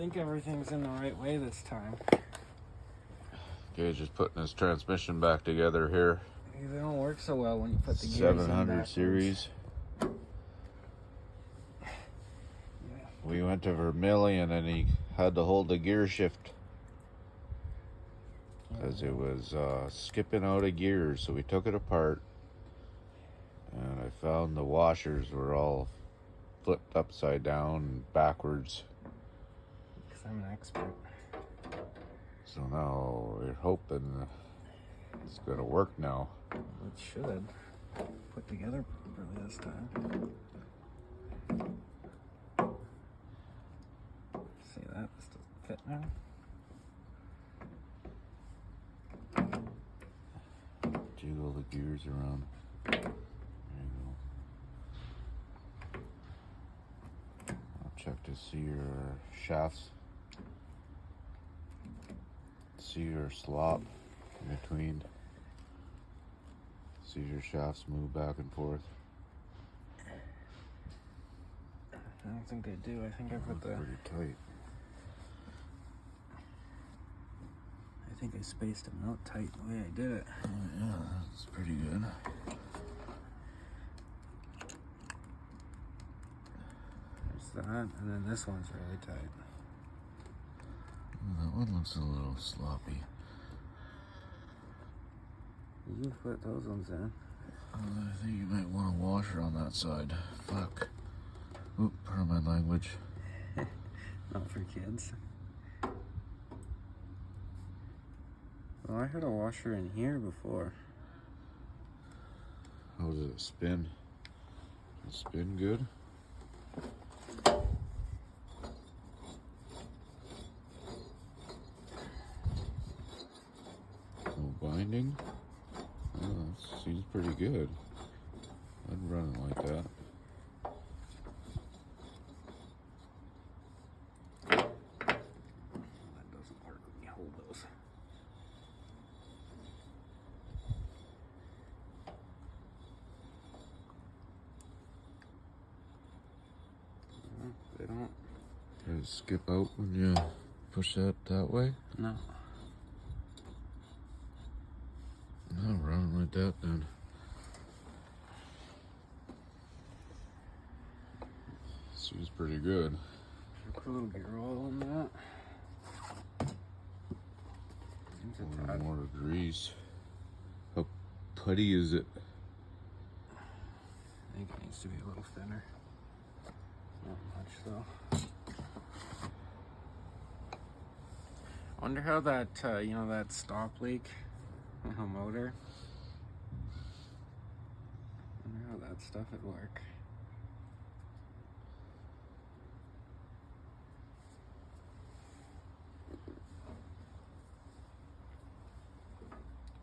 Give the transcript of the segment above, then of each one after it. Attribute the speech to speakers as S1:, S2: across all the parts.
S1: think everything's in the right way this time.
S2: Okay, just putting his transmission back together here.
S1: They don't work so well when you put the gears in
S2: 700
S1: backwards.
S2: series.
S1: Yeah.
S2: We went to Vermillion and he had to hold the gear shift because it was skipping out of gears. So we took it apart and I found the washers were all flipped upside down and backwards.
S1: Because I'm an expert.
S2: So now we're hoping it's gonna work now.
S1: It should. Put together properly this time. See that? This doesn't fit now.
S2: Jiggle the gears around. There you go. I'll check to see your shafts. See your slop in between. See your shafts move back and forth.
S1: I don't think they do. I think I put the...
S2: Pretty tight.
S1: I think I spaced them out tight the way I did it.
S2: Oh, yeah, that's pretty good.
S1: There's that, and then this one's really tight.
S2: That one looks a little sloppy.
S1: You put those ones in.
S2: I think you might want a washer on that side. Fuck. Oop, pardon my language.
S1: Not for kids. Well, I had a washer in here before.
S2: How does it spin? Does it spin good? No binding? Oh, that seems pretty good. I'd run it like that.
S1: That doesn't work when you hold those. They don't.
S2: Does it skip out when you push that way?
S1: No.
S2: No, run like that then. Seems pretty good.
S1: Put a little gear oil in that. Seems
S2: A
S1: a
S2: little
S1: tad.
S2: more grease. How putty is it?
S1: I think it needs to be a little thinner. Not much though. I wonder how that, you know, that stop leak on a motor. I wonder how that stuff would work.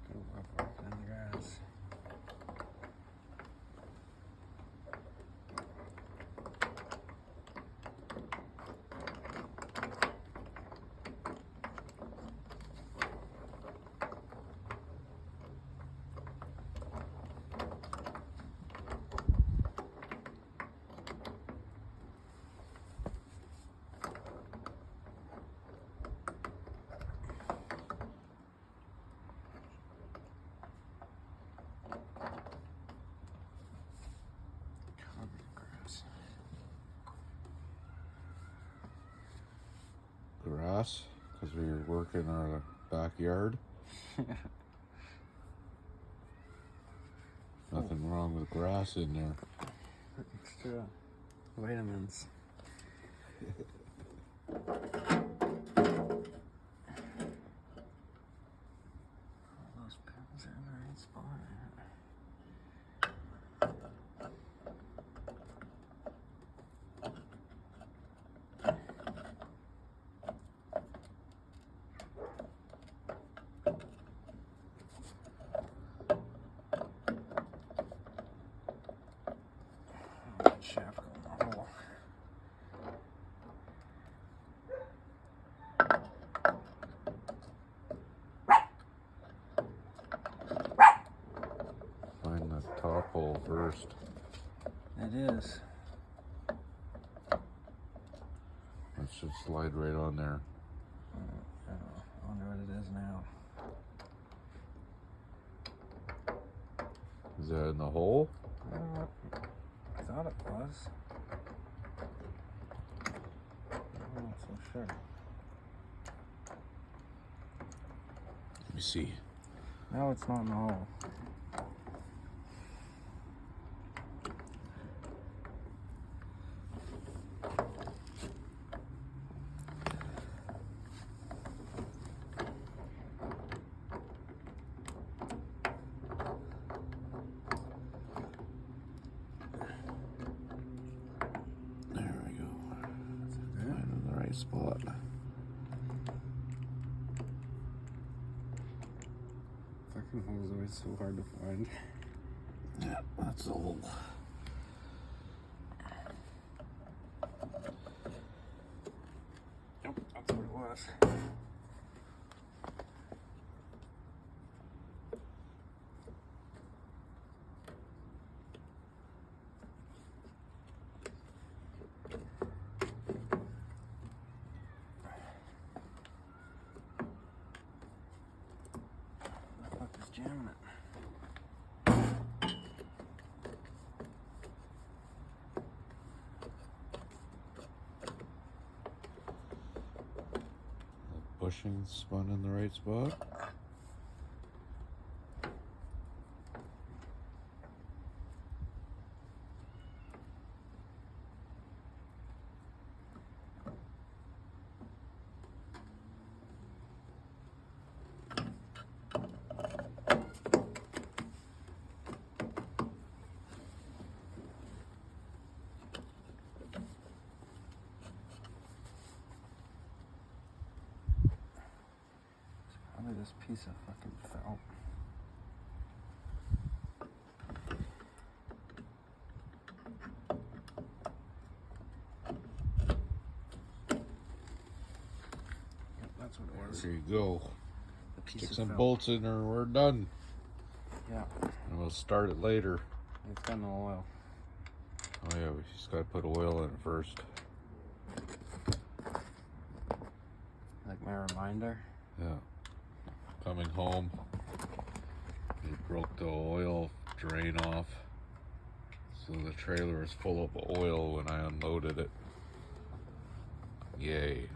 S1: Go up in the grass.
S2: Grass? Because we were working our backyard. Nothing wrong with grass in there.
S1: Extra vitamins. All those pins are in the right spot. Shaft going in the hole.
S2: Find the top hole first.
S1: It is.
S2: Let's just should slide right on there.
S1: I wonder what it is now.
S2: Is that in the hole?
S1: I thought it was. I'm not so sure.
S2: Let me see.
S1: No, it's not in the hole.
S2: There we go. Right in the right spot.
S1: Fucking hole's always so hard to find.
S2: Yeah, that's the hole.
S1: Yep, that's what it was. The fuck is jamming it?
S2: The bushing spun in the right spot.
S1: Probably this piece of fucking felt. Yep, that's what it was.
S2: There you go.
S1: The piece
S2: Stick
S1: of
S2: some
S1: felt.
S2: bolts in there, we're done.
S1: Yeah,
S2: And we'll start it later.
S1: it's got no oil.
S2: Oh yeah, we just gotta put oil in it first.
S1: Like my reminder.
S2: Yeah. Coming home, we broke the oil drain off. So the trailer was full of oil when I unloaded it. Yay.